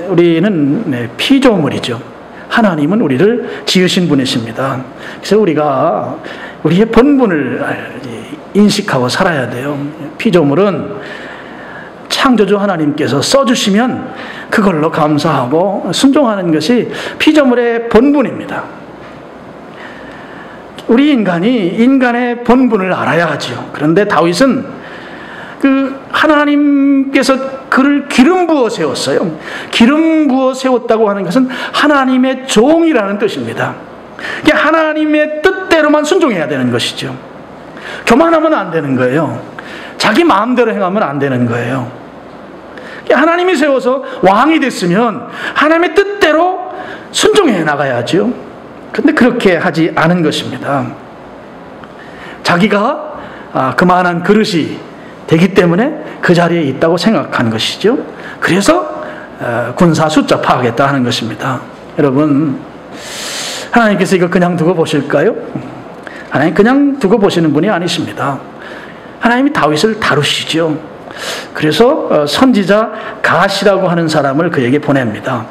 우리는 피조물이죠. 하나님은 우리를 지으신 분이십니다. 그래서 우리가 우리의 본분을 인식하고 살아야 돼요. 피조물은 창조주 하나님께서 써주시면 그걸로 감사하고 순종하는 것이 피조물의 본분입니다. 우리 인간의 본분을 알아야 하지요. 그런데 다윗은 하나님께서 그를 기름 부어 세웠어요. 기름 부어 세웠다고 하는 것은 하나님의 종이라는 뜻입니다. 하나님의 뜻대로만 순종해야 되는 것이죠. 교만하면 안 되는 거예요. 자기 마음대로 행하면 안 되는 거예요. 하나님이 세워서 왕이 됐으면 하나님의 뜻대로 순종해 나가야죠. 그런데 그렇게 하지 않은 것입니다. 자기가 그만한 그릇이 되기 때문에 그 자리에 있다고 생각한 것이죠. 그래서 군사 숫자 파악했다 하는 것입니다. 여러분, 하나님께서 이거 그냥 두고 보실까요? 하나님 그냥 두고 보시는 분이 아니십니다. 하나님이 다윗을 다루시죠. 그래서 선지자 갓이라고 하는 사람을 그에게 보냅니다.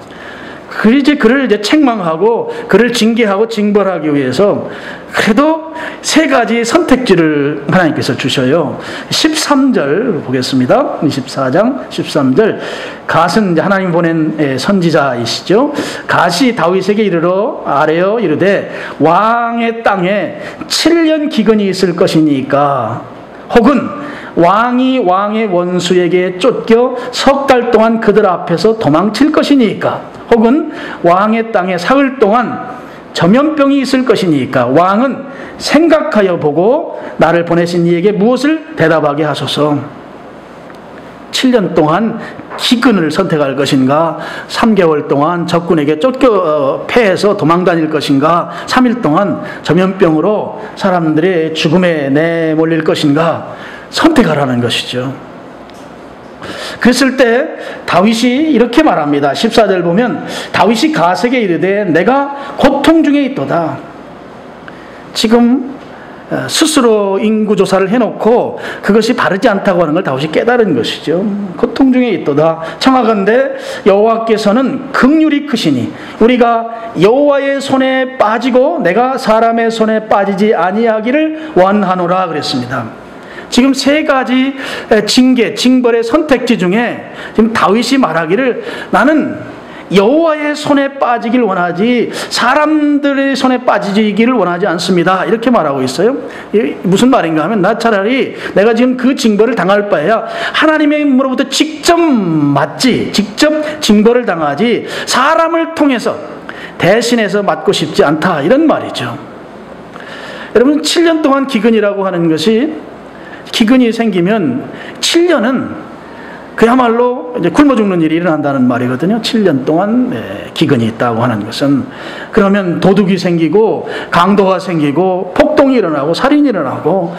그를 책망하고 그를 징계하고 징벌하기 위해서 그래도 세 가지 선택지를 하나님께서 주셔요. 13절 보겠습니다. 24장 13절. 갓은 하나님 보낸 선지자이시죠. 갓이 다윗에게 아뢰어 이르되 왕의 땅에 7년 기근이 있을 것이니까, 혹은 왕이 왕의 원수에게 쫓겨 석 달 동안 그들 앞에서 도망칠 것이니까, 혹은 왕의 땅에 사흘 동안 전염병이 있을 것이니까 왕은 생각하여 보고 나를 보내신 이에게 무엇을 대답하게 하소서. 7년 동안 기근을 선택할 것인가, 3개월 동안 적군에게 쫓겨 패해서 도망다닐 것인가, 3일 동안 전염병으로 사람들의 죽음에 내몰릴 것인가 선택하라는 것이죠. 그랬을 때 다윗이 이렇게 말합니다. 14절 보면 다윗이 갓에게 이르되 내가 고통 중에 있도다. 지금 스스로 인구조사를 해놓고 그것이 바르지 않다고 하는 걸 다윗이 깨달은 것이죠. 고통 중에 있도다. 청하건대 여호와께서는 긍휼이 크시니 우리가 여호와의 손에 빠지고 내가 사람의 손에 빠지지 아니하기를 원하노라 그랬습니다. 지금 세 가지 징벌의 선택지 중에 지금 다윗이 말하기를 나는 여호와의 손에 빠지길 원하지 사람들의 손에 빠지기를 원하지 않습니다. 이렇게 말하고 있어요. 무슨 말인가 하면 나 차라리 내가 지금 그 징벌을 당할 바에야 하나님으로부터 직접 징벌을 당하지 사람을 통해서 대신해서 맞고 싶지 않다. 이런 말이죠. 여러분, 7년 동안 기근이라고 하는 것이, 기근이 생기면 7년은 그야말로 이제 굶어 죽는 일이 일어난다는 말이거든요. 7년 동안 기근이 있다고 하는 것은, 그러면 도둑이 생기고 강도가 생기고 폭동이 일어나고 살인이 일어나고,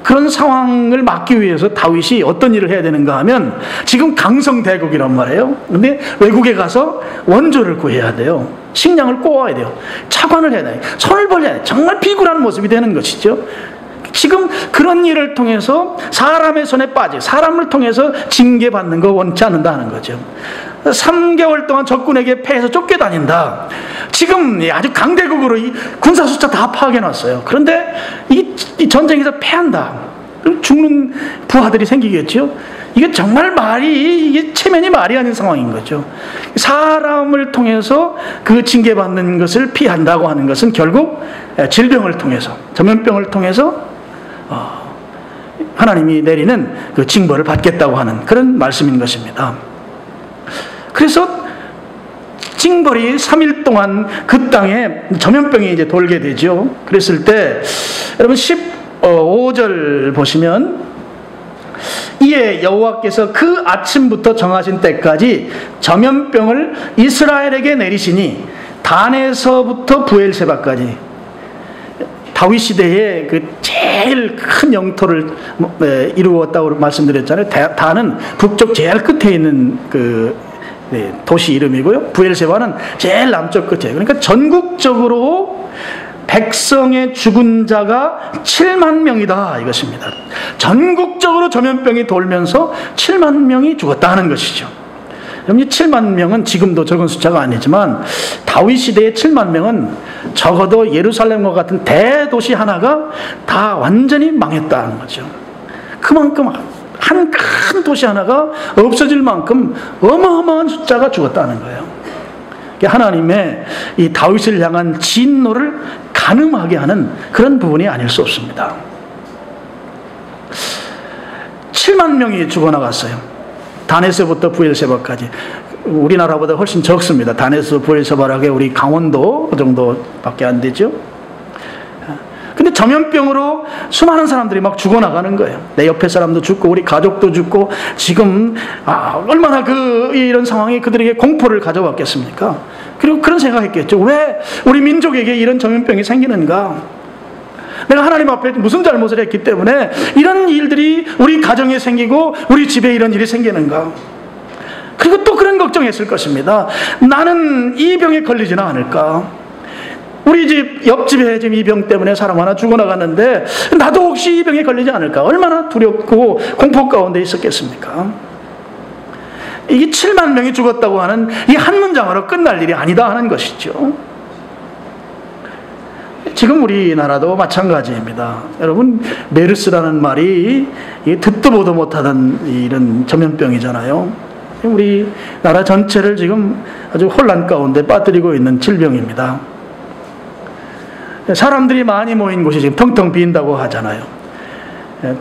그런 상황을 막기 위해서 다윗이 어떤 일을 해야 되는가 하면 지금 강성대국이란 말이에요. 근데 외국에 가서 원조를 구해야 돼요. 식량을 꼬아야 돼요. 차관을 해야 돼요. 손을 벌려야 돼요. 정말 비굴한 모습이 되는 것이죠. 지금 그런 일을 통해서 사람의 손에 빠지, 사람을 통해서 징계받는 거 원치 않는다는 거죠. 3개월 동안 적군에게 패해서 쫓겨다닌다. 지금 아주 강대국으로 이 군사 숫자 다 파악해놨어요. 그런데 이 전쟁에서 패한다. 죽는 부하들이 생기겠죠. 이게 정말 이게 체면이 말이 아닌 상황인 거죠. 사람을 통해서 그 징계받는 것을 피한다고 하는 것은 결국 질병을 통해서, 전염병을 통해서 하나님이 내리는 그 징벌을 받겠다고 하는 그런 말씀인 것입니다. 그래서 징벌이 3일 동안 그 땅에 전염병이 이제 돌게 되죠. 그랬을 때 여러분 15절 보시면 이에 여호와께서 그 아침부터 정하신 때까지 전염병을 이스라엘에게 내리시니 단에서부터 부엘세바까지, 다윗 시대에 그 제일 큰 영토를 이루었다고 말씀드렸잖아요. 단은 북쪽 제일 끝에 있는 도시 이름이고요. 부엘세바는 제일 남쪽 끝에. 그러니까 전국적으로 백성의 죽은 자가 7만 명이다 이것입니다. 전국적으로 전염병이 돌면서 7만 명이 죽었다는 것이죠. 여러분, 7만 명은 지금도 적은 숫자가 아니지만 다윗 시대의 7만 명은 적어도 예루살렘과 같은 대도시 하나가 다 완전히 망했다는 거죠. 그만큼 한 큰 도시 하나가 없어질 만큼 어마어마한 숫자가 죽었다는 거예요. 하나님의 이 다윗을 향한 진노를 가늠하게 하는 그런 부분이 아닐 수 없습니다. 7만 명이 죽어나갔어요. 단에서부터 부엘세바까지. 우리나라보다 훨씬 적습니다. 단에서 부엘세바라게 우리 강원도 그 정도밖에 안 되죠. 근데 전염병으로 수많은 사람들이 막 죽어나가는 거예요. 내 옆에 사람도 죽고 우리 가족도 죽고 지금 얼마나 이런 상황이 그들에게 공포를 가져왔겠습니까? 그리고 그런 생각했겠죠. 왜 우리 민족에게 이런 전염병이 생기는가? 내가 하나님 앞에 무슨 잘못을 했기 때문에 이런 일들이 우리 가정에 생기고 우리 집에 이런 일이 생기는가? 그리고 또 그런 걱정했을 것입니다. 나는 이 병에 걸리지는 않을까? 우리 집 옆집에 지금 이 병 때문에 사람 하나 죽어나갔는데 나도 혹시 이 병에 걸리지 않을까? 얼마나 두렵고 공포 가운데 있었겠습니까? 이게 7만 명이 죽었다고 하는 이 한 문장으로 끝날 일이 아니다 하는 것이죠. 지금 우리나라도 마찬가지입니다. 여러분, 메르스라는 말이 듣도 보도 못하던 이런 전염병이잖아요. 우리 나라 전체를 지금 아주 혼란 가운데 빠뜨리고 있는 질병입니다. 사람들이 많이 모인 곳이 지금 텅텅 빈다고 하잖아요.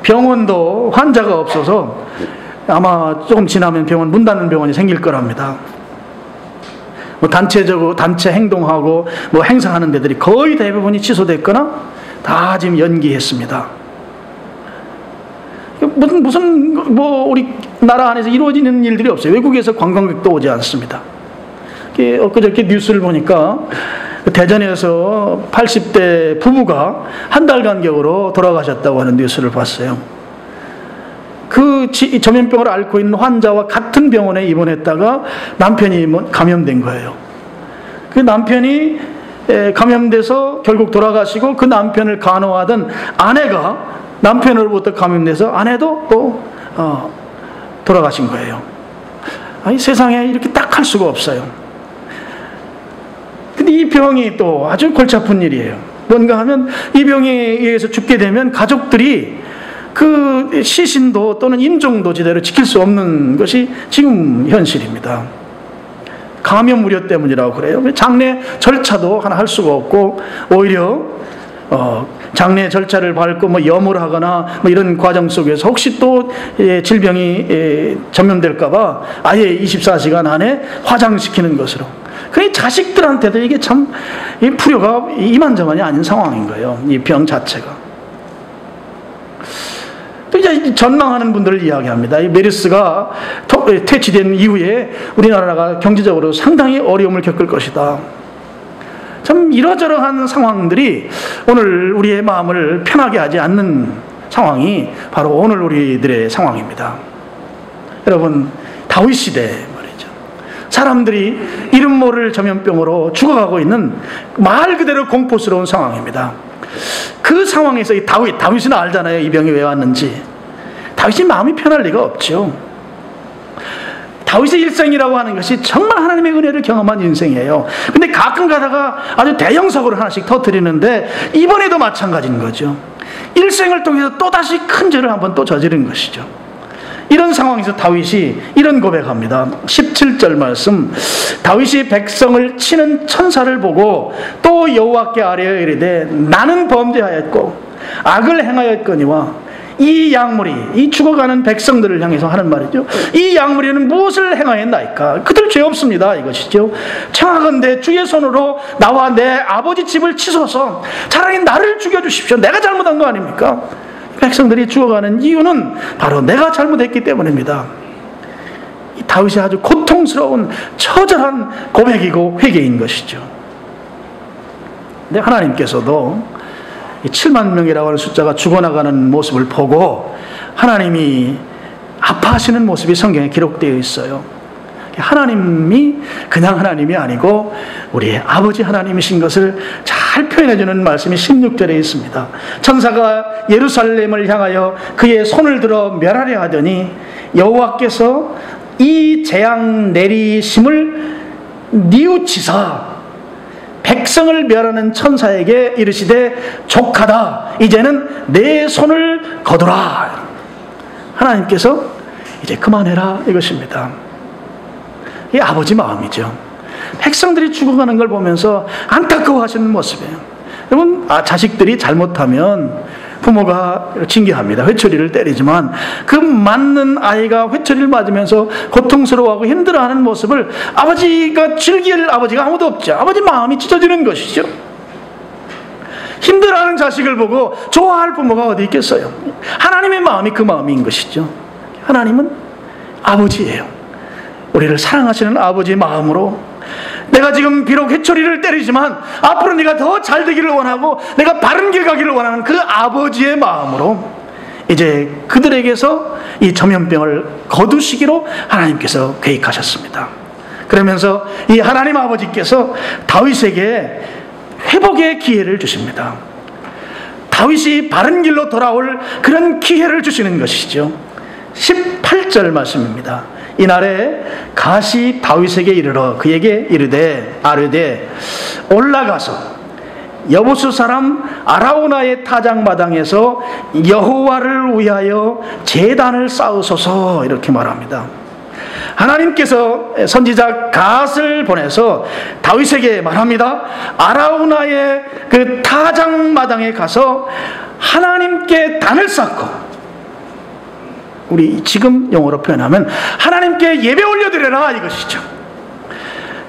병원도 환자가 없어서 아마 조금 지나면 병원 문 닫는 병원이 생길 거랍니다. 단체적으로 단체 행동하고 행사하는 데들이 거의 대부분이 취소됐거나 다 지금 연기했습니다. 무슨 우리 나라 안에서 이루어지는 일들이 없어요. 외국에서 관광객도 오지 않습니다. 엊그저께 뉴스를 보니까 대전에서 80대 부부가 한 달 간격으로 돌아가셨다고 하는 뉴스를 봤어요. 그 전염병을 앓고 있는 환자와 같은 병원에 입원했다가 남편이 감염된 거예요. 그 남편이 감염돼서 결국 돌아가시고 그 남편을 간호하던 아내가 남편으로부터 감염돼서 아내도 또 돌아가신 거예요. 아니, 세상에 이렇게 딱 할 수가 없어요. 근데 이 병이 또 아주 골치 아픈 일이에요. 뭔가 하면 이 병에 의해서 죽게 되면 가족들이 그 시신도 또는 임종도 제대로 지킬 수 없는 것이 지금 현실입니다. 감염 우려 때문이라고 그래요. 장례 절차도 하나 할 수가 없고 오히려 장례 절차를 밟고 염을 하거나 이런 과정 속에서 혹시 또 질병이 전염될까봐 아예 24시간 안에 화장시키는 것으로. 그 자식들한테도 이게 참 불효가 이만저만이 아닌 상황인 거예요. 이 병 자체가. 또 이제 전망하는 분들을 이야기합니다. 이 메르스가 퇴치된 이후에 우리나라가 경제적으로 상당히 어려움을 겪을 것이다. 참 이러저러한 상황들이 오늘 우리의 마음을 편하게 하지 않는 상황이 바로 오늘 우리들의 상황입니다. 여러분, 다윗 시대 말이죠. 사람들이 이름 모를 전염병으로 죽어가고 있는 말 그대로 공포스러운 상황입니다. 그 상황에서 이 다윗은 알잖아요. 이 병이 왜 왔는지. 다윗이 마음이 편할 리가 없죠. 다윗의 일생이라고 하는 것이 정말 하나님의 은혜를 경험한 인생이에요. 근데 가끔 가다가 아주 대형 사고를 하나씩 터뜨리는데 이번에도 마찬가지인 거죠. 일생을 통해서 또다시 큰 죄를 한번 또 저지른 것이죠. 이런 상황에서 다윗이 이런 고백합니다. 17절 말씀. 다윗이 백성을 치는 천사를 보고 또 여호와께 아뢰어 이르되 나는 범죄하였고 악을 행하였거니와 이 약물이, 이 죽어가는 백성들을 향해서 하는 말이죠. 이 약물이는 무엇을 행하였나이까? 그들 죄 없습니다. 이것이죠. 청하건대 주의 손으로 나와 내 아버지 집을 치소서. 차라리 나를 죽여주십시오. 내가 잘못한 거 아닙니까? 백성들이 죽어가는 이유는 바로 내가 잘못했기 때문입니다. 이 다윗이 아주 고통스러운 처절한 고백이고 회개인 것이죠. 근데 하나님께서도 7만 명이라고 하는 숫자가 죽어나가는 모습을 보고 하나님이 아파하시는 모습이 성경에 기록되어 있어요. 하나님이 그냥 하나님이 아니고 우리의 아버지 하나님이신 것을 잘 표현해주는 말씀이 16절에 있습니다. 천사가 예루살렘을 향하여 그의 손을 들어 멸하려 하더니 여호와께서 이 재앙 내리심을 뉘우치사 백성을 멸하는 천사에게 이르시되 족하다, 이제는 내 손을 거두라. 하나님께서 이제 그만해라 이것입니다. 이게 아버지 마음이죠. 백성들이 죽어가는 걸 보면서 안타까워하시는 모습이에요. 여러분, 자식들이 잘못하면 부모가 징계합니다. 회초리를 때리지만 그 맞는 아이가 회초리를 맞으면서 고통스러워하고 힘들어하는 모습을 아버지가 즐길 아버지가 아무도 없죠. 아버지 마음이 찢어지는 것이죠. 힘들어하는 자식을 보고 좋아할 부모가 어디 있겠어요. 하나님의 마음이 그 마음인 것이죠. 하나님은 아버지예요. 우리를 사랑하시는 아버지의 마음으로 내가 지금 비록 회초리를 때리지만 앞으로 네가 더 잘 되기를 원하고 내가 바른 길 가기를 원하는 그 아버지의 마음으로 이제 그들에게서 이 전염병을 거두시기로 하나님께서 계획하셨습니다. 그러면서 이 하나님 아버지께서 다윗에게 회복의 기회를 주십니다. 다윗이 바른 길로 돌아올 그런 기회를 주시는 것이죠. 18절 말씀입니다. 이날에 갓이 다윗에게 이르러 그에게 아뢰되 올라가서 여부수 사람 아라우나의 타작마당에서 여호와를 위하여 제단을 쌓으소서, 이렇게 말합니다. 하나님께서 선지자 갓을 보내서 다윗에게 말합니다. 아라우나의 그 타작마당에 가서 하나님께 단을 쌓고, 우리 지금 용어로 표현하면 하나님께 예배 올려드려라 이것이죠.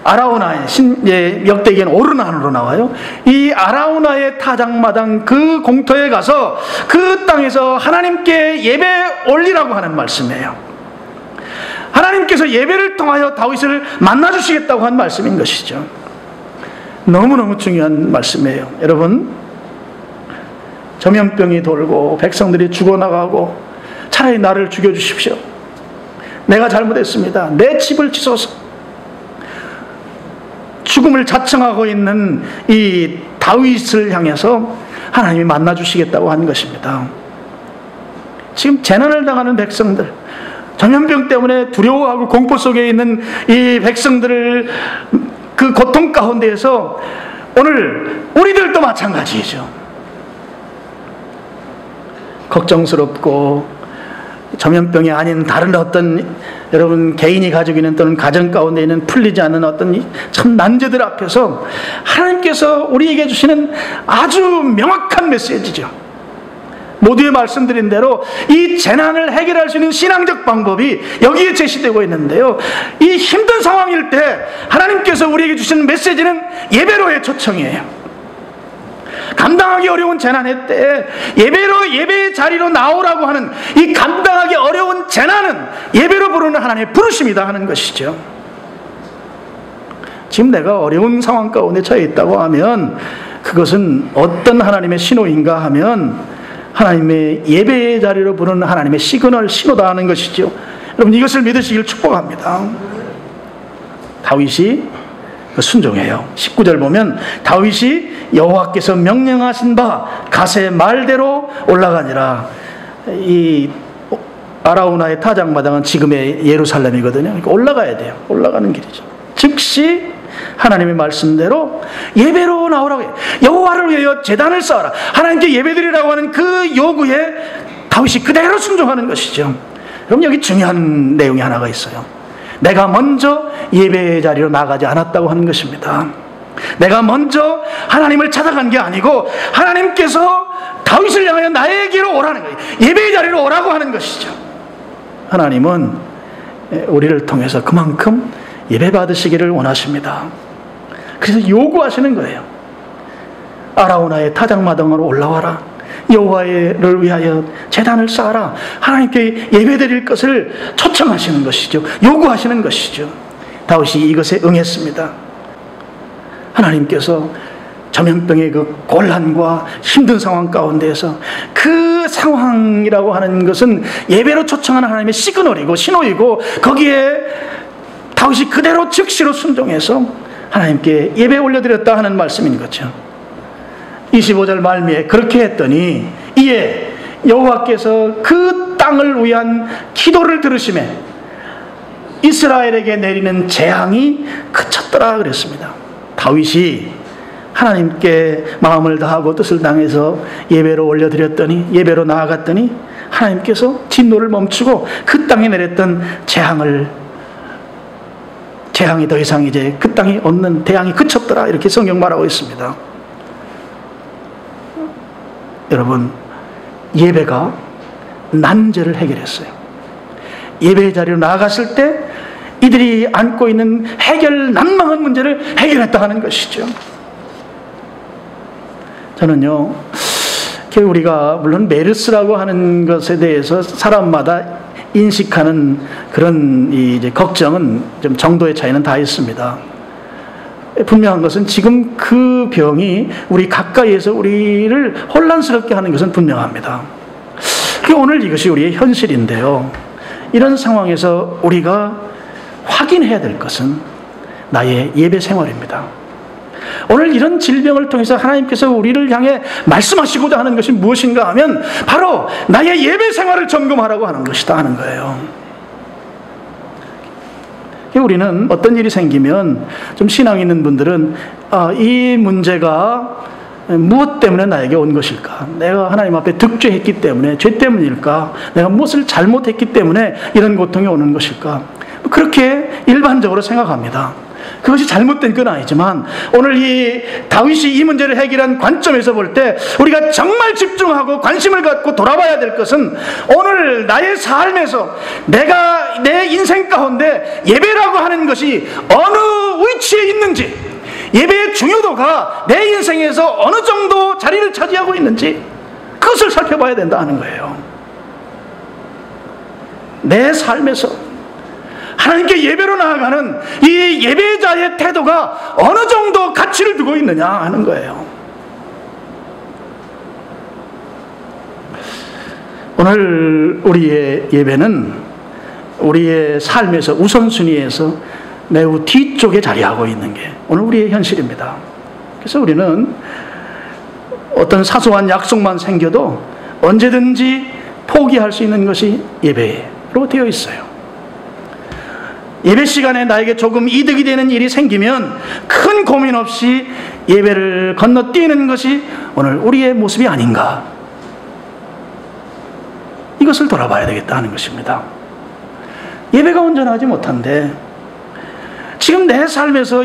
아라우나의 역대기에는 오르난으로 나와요. 이 아라우나의 타작마당 그 공터에 가서 그 땅에서 하나님께 예배 올리라고 하는 말씀이에요. 하나님께서 예배를 통하여 다윗을 만나주시겠다고 한 말씀인 것이죠. 너무너무 중요한 말씀이에요. 여러분, 전염병이 돌고 백성들이 죽어나가고 차라리 나를 죽여주십시오. 내가 잘못했습니다. 내 집을 치소서. 죽음을 자청하고 있는 이 다윗을 향해서 하나님이 만나주시겠다고 한 것입니다. 지금 재난을 당하는 백성들, 전염병 때문에 두려워하고 공포 속에 있는 이 백성들을 그 고통 가운데에서 오늘 우리들도 마찬가지죠. 걱정스럽고 전염병이 아닌 다른 어떤 여러분 개인이 가지고 있는 또는 가정 가운데 있는 풀리지 않는 어떤 참 난제들 앞에서 하나님께서 우리에게 주시는 아주 명확한 메시지죠. 모두의 말씀드린 대로 이 재난을 해결할 수 있는 신앙적 방법이 여기에 제시되고 있는데요, 이 힘든 상황일 때 하나님께서 우리에게 주시는 메시지는 예배로의 초청이에요. 감당하기 어려운 재난의 때에 예배의 자리로 나오라고 하는 이 감당하기 어려운 재난은 예배로 부르는 하나님의 부르심이다 하는 것이죠. 지금 내가 어려운 상황 가운데 처해 있다고 하면 그것은 어떤 하나님의 신호인가 하면 하나님의 예배의 자리로 부르는 하나님의 시그널, 신호다 하는 것이죠. 여러분, 이것을 믿으시길 축복합니다. 다윗이 순종해요. 19절 보면 다윗이 여호와께서 명령하신 바 갓의 말대로 올라가니라. 이 아라우나의 타작마당은 지금의 예루살렘이거든요. 그러니까 올라가야 돼요. 올라가는 길이죠. 즉시 하나님의 말씀대로 예배로 나오라고 해요. 여호와를 위하여 제단을 쌓아라. 하나님께 예배드리라고 하는 그 요구에 다윗이 그대로 순종하는 것이죠. 그럼 여기 중요한 내용이 하나가 있어요. 내가 먼저 예배의 자리로 나가지 않았다고 하는 것입니다. 내가 먼저 하나님을 찾아간 게 아니고 하나님께서 다윗을 향하여 나에게로 오라는 거예요. 예배의 자리로 오라고 하는 것이죠. 하나님은 우리를 통해서 그만큼 예배 받으시기를 원하십니다. 그래서 요구하시는 거예요. 아라우나의 타작마당으로 올라와라. 여호와를 위하여 제단을 쌓아라. 하나님께 예배드릴 것을 초청하시는 것이죠. 요구하시는 것이죠. 다윗이 이것에 응했습니다. 하나님께서 전염병의 그 곤란과 힘든 상황 가운데에서 그 상황이라고 하는 것은 예배로 초청하는 하나님의 시그널이고 신호이고 거기에 다윗이 그대로 즉시로 순종해서 하나님께 예배 올려드렸다 하는 말씀인 거죠. 25절 말미에 그렇게 했더니 이에 여호와께서 그 땅을 위한 기도를 들으시매 이스라엘에게 내리는 재앙이 그쳤더라 그랬습니다. 다윗이 하나님께 마음을 다하고 뜻을 다해서 예배로 올려드렸더니, 예배로 나아갔더니 하나님께서 진노를 멈추고 그 땅에 내렸던 재앙이 더 이상 이제 그 땅에 없는 재앙이 그쳤더라, 이렇게 성경 말하고 있습니다. 여러분, 예배가 난제를 해결했어요. 예배의 자리로 나아갔을 때 이들이 안고 있는 난망한 문제를 해결했다 하는 것이죠. 저는요, 우리가 물론 메르스라고 하는 것에 대해서 사람마다 인식하는 그런 이제 걱정은 좀 정도의 차이는 다 있습니다. 분명한 것은 지금 그 병이 우리 가까이에서 우리를 혼란스럽게 하는 것은 분명합니다. 오늘 이것이 우리의 현실인데요, 이런 상황에서 우리가 확인해야 될 것은 나의 예배 생활입니다. 오늘 이런 질병을 통해서 하나님께서 우리를 향해 말씀하시고자 하는 것이 무엇인가 하면 바로 나의 예배 생활을 점검하라고 하는 것이다 하는 거예요. 우리는 어떤 일이 생기면, 좀 신앙 있는 분들은 이 문제가 무엇 때문에 나에게 온 것일까? 내가 하나님 앞에 득죄했기 때문에, 죄 때문일까? 내가 무엇을 잘못했기 때문에 이런 고통이 오는 것일까? 그렇게 일반적으로 생각합니다. 그것이 잘못된 건 아니지만, 오늘 이 다윗이 이 문제를 해결한 관점에서 볼 때 우리가 정말 집중하고 관심을 갖고 돌아봐야 될 것은, 오늘 나의 삶에서 내가 내 인생 가운데 예배라고 하는 것이 어느 위치에 있는지, 예배의 중요도가 내 인생에서 어느 정도 자리를 차지하고 있는지, 그것을 살펴봐야 된다 하는 거예요. 내 삶에서 하나님께 예배로 나아가는 이 예배자의 태도가 어느 정도 가치를 두고 있느냐 하는 거예요. 오늘 우리의 예배는 우리의 삶에서 우선순위에서 매우 뒤쪽에 자리하고 있는 게 오늘 우리의 현실입니다. 그래서 우리는 어떤 사소한 약속만 생겨도 언제든지 포기할 수 있는 것이 예배로 되어 있어요. 예배 시간에 나에게 조금 이득이 되는 일이 생기면 큰 고민 없이 예배를 건너뛰는 것이 오늘 우리의 모습이 아닌가, 이것을 돌아봐야 되겠다 하는 것입니다. 예배가 온전하지 못한데 지금 내 삶에서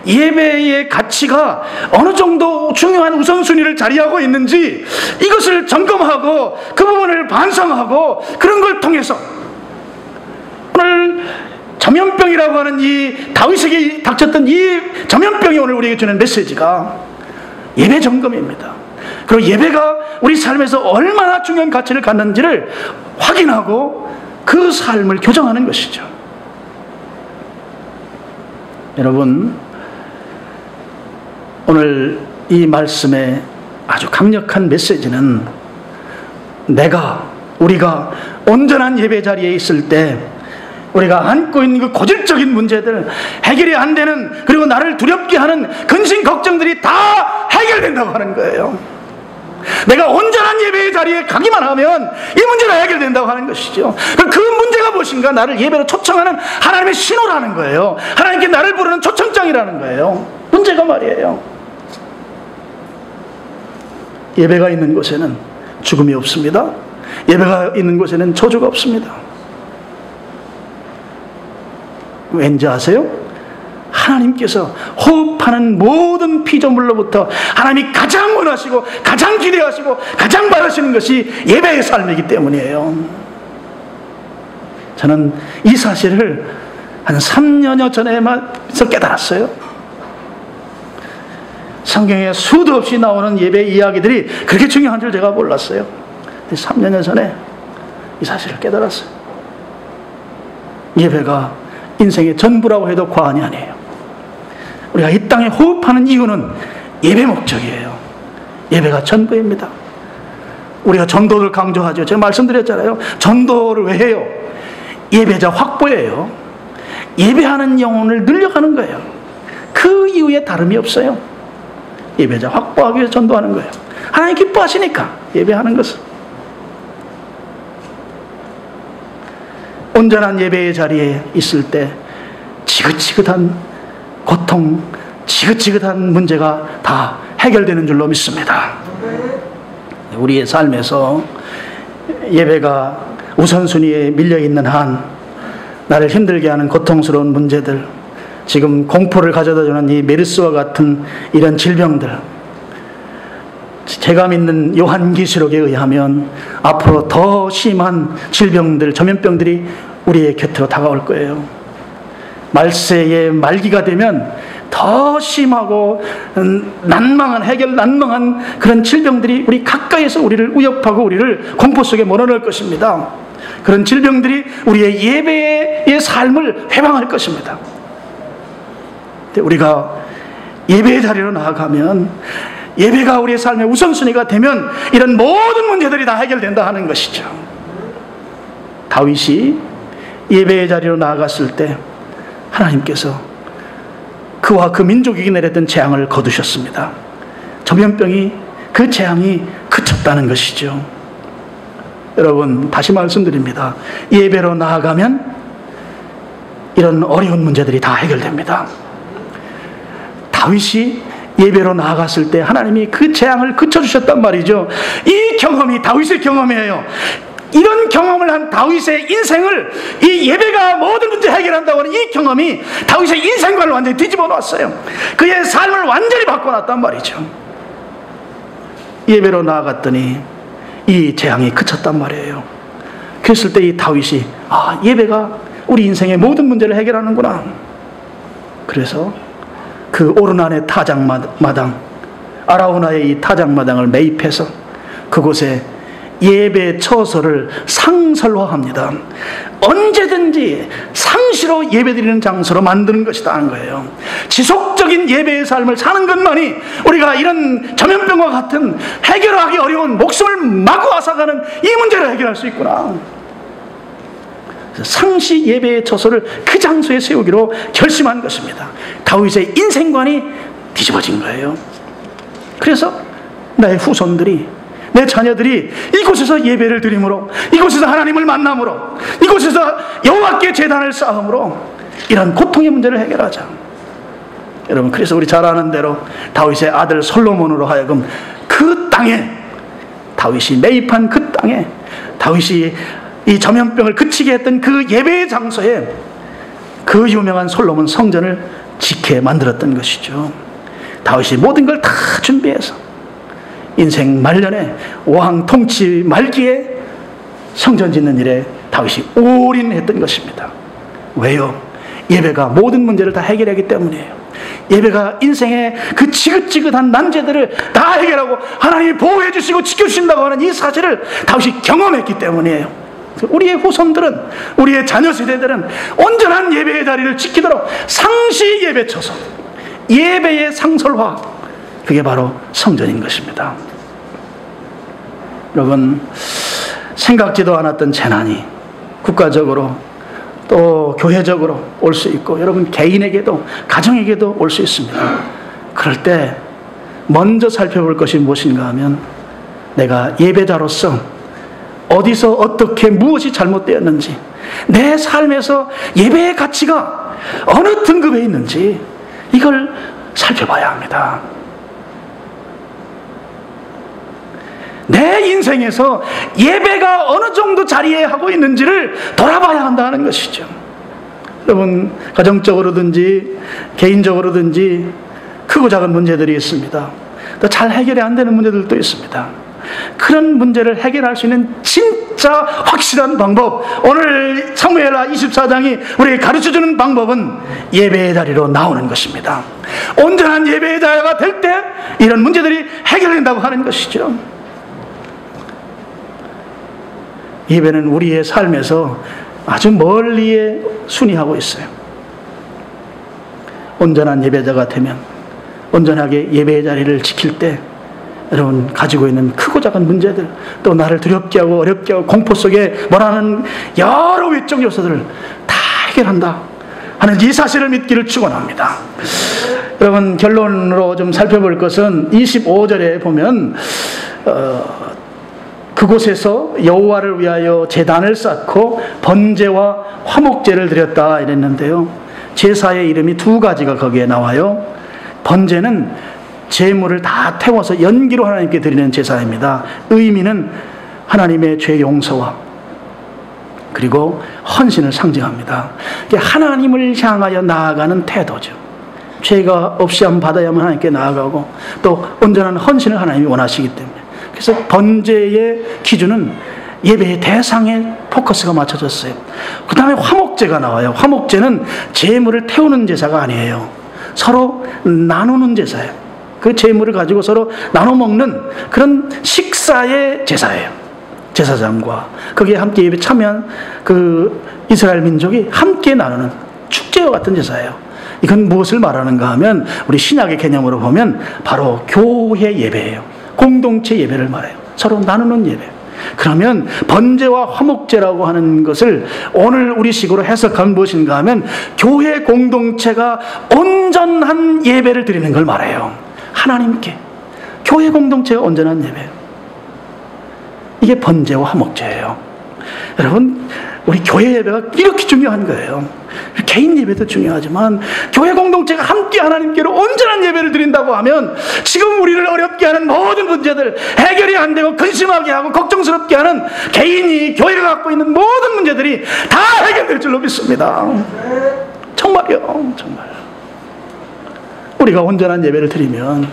예배의 가치가 어느 정도 중요한 우선순위를 자리하고 있는지, 이것을 점검하고 그 부분을 반성하고, 그런 걸 통해서 오늘 전염병이라고 하는 이 다윗에게 닥쳤던 이 전염병이 오늘 우리에게 주는 메시지가 예배 점검입니다. 그리고 예배가 우리 삶에서 얼마나 중요한 가치를 갖는지를 확인하고 그 삶을 교정하는 것이죠. 여러분, 오늘 이 말씀의 아주 강력한 메시지는, 우리가 온전한 예배 자리에 있을 때 우리가 안고 있는 그 고질적인 문제들, 해결이 안 되는, 그리고 나를 두렵게 하는 근심 걱정들이 다 해결된다고 하는 거예요. 내가 온전한 예배의 자리에 가기만 하면 이 문제가 해결된다고 하는 것이죠. 그 문제가 무엇인가? 나를 예배로 초청하는 하나님의 신호라는 거예요. 하나님께 나를 부르는 초청장이라는 거예요. 문제가 말이에요. 예배가 있는 곳에는 죽음이 없습니다. 예배가 있는 곳에는 저주가 없습니다. 왠지 아세요? 하나님께서 호흡하는 모든 피조물로부터 하나님이 가장 원하시고 가장 기대하시고 가장 바라시는 것이 예배의 삶이기 때문이에요. 저는 이 사실을 한 3년여 전에만 깨달았어요. 성경에 수도 없이 나오는 예배 이야기들이 그렇게 중요한 줄 제가 몰랐어요. 3년여 전에 이 사실을 깨달았어요. 예배가 인생의 전부라고 해도 과언이 아니에요. 우리가 이 땅에 호흡하는 이유는 예배 목적이에요. 예배가 전부입니다. 우리가 전도를 강조하죠. 제가 말씀드렸잖아요. 전도를 왜 해요? 예배자 확보예요. 예배하는 영혼을 늘려가는 거예요. 그 이유에 다름이 없어요. 예배자 확보하기 위해서 전도하는 거예요. 하나님 기뻐하시니까 예배하는 것은. 온전한 예배의 자리에 있을 때 지긋지긋한 고통, 지긋지긋한 문제가 다 해결되는 줄로 믿습니다. 우리의 삶에서 예배가 우선순위에 밀려있는 한 나를 힘들게 하는 고통스러운 문제들, 지금 공포를 가져다주는 이 메르스와 같은 이런 질병들, 제가 믿는 요한계시록에 의하면 앞으로 더 심한 질병들, 전염병들이 우리의 곁으로 다가올 거예요. 말세의 말기가 되면 더 심하고 난망한 그런 질병들이 우리 가까이에서 우리를 위협하고 우리를 공포 속에 몰아넣을 것입니다. 그런 질병들이 우리의 예배의 삶을 회방할 것입니다. 우리가 예배의 자리로 나아가면, 예배가 우리의 삶의 우선순위가 되면 이런 모든 문제들이 다 해결된다 하는 것이죠. 다윗이 예배의 자리로 나아갔을 때 하나님께서 그와 그 민족에게 내렸던 재앙을 거두셨습니다. 전염병이, 그 재앙이 그쳤다는 것이죠. 여러분, 다시 말씀드립니다. 예배로 나아가면 이런 어려운 문제들이 다 해결됩니다. 다윗이 예배로 나아갔을 때 하나님이 그 재앙을 그쳐주셨단 말이죠. 이 경험이 다윗의 경험이에요. 이런 경험을 한 다윗의 인생을, 이 예배가 모든 문제 해결한다고 하는 이 경험이 다윗의 인생관을 완전히 뒤집어 놨어요. 그의 삶을 완전히 바꿔놨단 말이죠. 예배로 나아갔더니 이 재앙이 그쳤단 말이에요. 그랬을 때 이 다윗이, 예배가 우리 인생의 모든 문제를 해결하는구나. 그래서 그 오르난의 타작마당, 아라우나의 이 타작마당을 매입해서 그곳에 예배 처소를 상설화합니다. 언제든지 상시로 예배드리는 장소로 만드는 것이다 하는 거예요. 지속적인 예배의 삶을 사는 것만이 우리가 이런 전염병과 같은 해결하기 어려운 목숨을 마구 앗아가는 이 문제를 해결할 수 있구나. 상시 예배의 처소를 그 장소에 세우기로 결심한 것입니다. 다윗의 인생관이 뒤집어진 거예요. 그래서 나의 후손들이, 내 자녀들이 이곳에서 예배를 드림으로, 이곳에서 하나님을 만남으로, 이곳에서 여호와께 제단을 쌓음으로 이런 고통의 문제를 해결하자. 여러분, 그래서 우리 잘 아는 대로 다윗의 아들 솔로몬으로 하여금 그 땅에, 다윗이 매입한 그 땅에, 다윗이 이 전염병을 그치게 했던 그 예배의 장소에 그 유명한 솔로몬 성전을 짓게 만들었던 것이죠. 다윗이 모든 걸 다 준비해서 인생 말년에, 왕 통치 말기에 성전 짓는 일에 다윗이 올인했던 것입니다. 왜요? 예배가 모든 문제를 다 해결하기 때문이에요. 예배가 인생의 그 지긋지긋한 난제들을 다 해결하고 하나님이 보호해 주시고 지켜주신다고 하는 이 사실을 다윗이 경험했기 때문이에요. 우리의 후손들은, 우리의 자녀 세대들은 온전한 예배의 자리를 지키도록 상시 예배 처소, 예배의 상설화, 그게 바로 성전인 것입니다. 여러분, 생각지도 않았던 재난이 국가적으로 또 교회적으로 올 수 있고, 여러분 개인에게도, 가정에게도 올 수 있습니다. 그럴 때 먼저 살펴볼 것이 무엇인가 하면, 내가 예배자로서 어디서 어떻게 무엇이 잘못되었는지, 내 삶에서 예배의 가치가 어느 등급에 있는지 이걸 살펴봐야 합니다. 내 인생에서 예배가 어느 정도 자리에 하고 있는지를 돌아봐야 한다는 것이죠. 여러분, 가정적으로든지 개인적으로든지 크고 작은 문제들이 있습니다. 또 잘 해결이 안 되는 문제들도 있습니다. 그런 문제를 해결할 수 있는 진짜 확실한 방법, 오늘 사무엘하 24장이 우리에게 가르쳐주는 방법은 예배의 자리로 나오는 것입니다. 온전한 예배의 자리가 될 때 이런 문제들이 해결된다고 하는 것이죠. 예배는 우리의 삶에서 아주 멀리에 순위하고 있어요. 온전한 예배자가 되면, 온전하게 예배의 자리를 지킬 때 여러분 가지고 있는 크고 작은 문제들, 또 나를 두렵게 하고 어렵게 하고 공포 속에 몰아넣는 여러 외적 요소들을 다 해결한다 하는 이 사실을 믿기를 축원합니다. 여러분, 결론으로 좀 살펴볼 것은 25절에 보면 그곳에서 여호와를 위하여 제단을 쌓고 번제와 화목제를 드렸다 이랬는데요. 제사의 이름이 두 가지가 거기에 나와요. 번제는 제물을 다 태워서 연기로 하나님께 드리는 제사입니다. 의미는 하나님의 죄 용서와 그리고 헌신을 상징합니다. 하나님을 향하여 나아가는 태도죠. 죄가 없이 한번 받아야만 하나님께 나아가고 또 온전한 헌신을 하나님이 원하시기 때문에, 그래서 번제의 기준은 예배의 대상에 포커스가 맞춰졌어요. 그 다음에 화목제가 나와요. 화목제는 제물을 태우는 제사가 아니에요. 서로 나누는 제사예요. 그 제물을 가지고 서로 나눠 먹는 그런 식사의 제사예요. 제사장과 거기에 함께 예배 참여한 그 이스라엘 민족이 함께 나누는 축제와 같은 제사예요. 이건 무엇을 말하는가 하면 우리 신약의 개념으로 보면 바로 교회 예배예요. 공동체 예배를 말해요. 서로 나누는 예배. 그러면 번제와 화목제라고 하는 것을 오늘 우리식으로 해석하면 무엇인가 하면 교회 공동체가 온전한 예배를 드리는 걸 말해요. 하나님께 교회 공동체가 온전한 예배, 이게 번제와 화목제예요. 여러분, 우리 교회 예배가 이렇게 중요한 거예요. 개인 예배도 중요하지만 교회 공동체가 함께 하나님께로 온전한 예배를 드린다고 하면 지금 우리를 어렵게 하는 모든 문제들, 해결이 안 되고 근심하게 하고 걱정스럽게 하는 개인이 교회가 갖고 있는 모든 문제들이 다 해결될 줄로 믿습니다. 정말요, 정말. 우리가 온전한 예배를 드리면,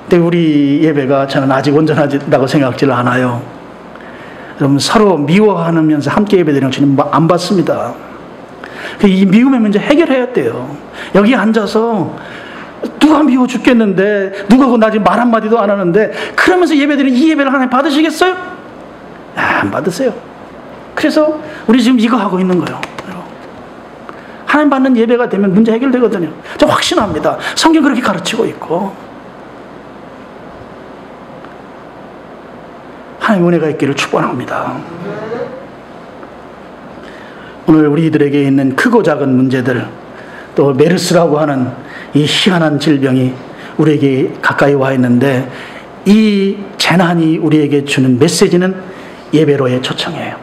근데 우리 예배가 저는 아직 온전하다고 생각지를 않아요. 여러분, 서로 미워하면서 함께 예배드리는 주님 안 받습니다. 이 미움의 문제 해결해야 돼요. 여기 앉아서 누가 미워 죽겠는데 누가 나 지금 말 한마디도 안 하는데 그러면서 예배드리는 이 예배를 하나님 받으시겠어요? 안 받으세요. 그래서 우리 지금 이거 하고 있는 거예요. 하나님 받는 예배가 되면 문제 해결되거든요. 저 확신합니다. 성경 그렇게 가르치고 있고. 하나님 은혜가 있기를 축원합니다. 오늘 우리들에게 있는 크고 작은 문제들, 또 메르스라고 하는 이 희한한 질병이 우리에게 가까이 와 있는데, 이 재난이 우리에게 주는 메시지는 예배로의 초청이에요.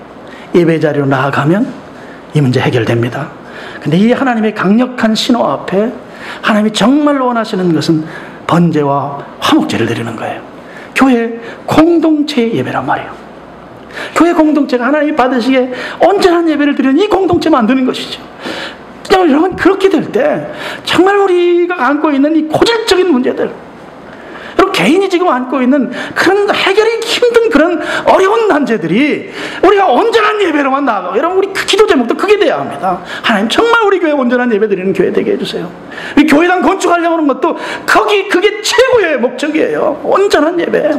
예배 자리로 나아가면 이 문제 해결됩니다. 근데 이 하나님의 강력한 신호 앞에 하나님이 정말 원하시는 것은 번제와 화목제를 드리는 거예요. 교회 공동체의 예배란 말이에요. 교회 공동체가 하나님이 받으시기에 온전한 예배를 드리는 이 공동체 만드는 것이죠. 여러분, 그렇게 될 때 정말 우리가 안고 있는 이 고질적인 문제들, 그리고 개인이 지금 안고 있는 그런 해결이 힘든 그런 어려운 난제들이 우리가 온전한 예배로만 나아가고, 여러분, 우리 기도 제목도 크게 돼야 합니다. 하나님, 정말 우리 교회 온전한 예배 드리는 교회 되게 해주세요. 우리 교회당 건축하려고 하는 것도 그게 최고의 목적이에요. 온전한 예배.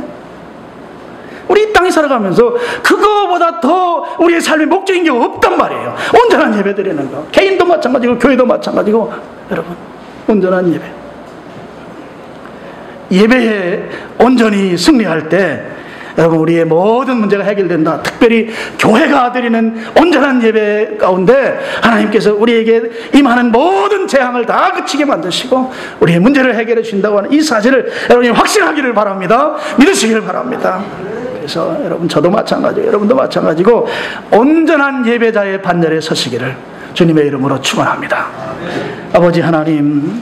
우리 이 땅에 살아가면서 그거보다 더 우리의 삶의 목적인 게 없단 말이에요. 온전한 예배 드리는 거. 개인도 마찬가지고 교회도 마찬가지고, 여러분, 온전한 예배. 예배에 온전히 승리할 때 여러분, 우리의 모든 문제가 해결된다. 특별히 교회가 드리는 온전한 예배 가운데 하나님께서 우리에게 임하는 모든 재앙을 다 그치게 만드시고 우리의 문제를 해결해 주신다고 하는 이 사실을 여러분이 확신하기를 바랍니다. 믿으시기를 바랍니다. 그래서 여러분, 저도 마찬가지고 여러분도 마찬가지고 온전한 예배자의 반열에 서시기를 주님의 이름으로 축원합니다. 아버지 하나님,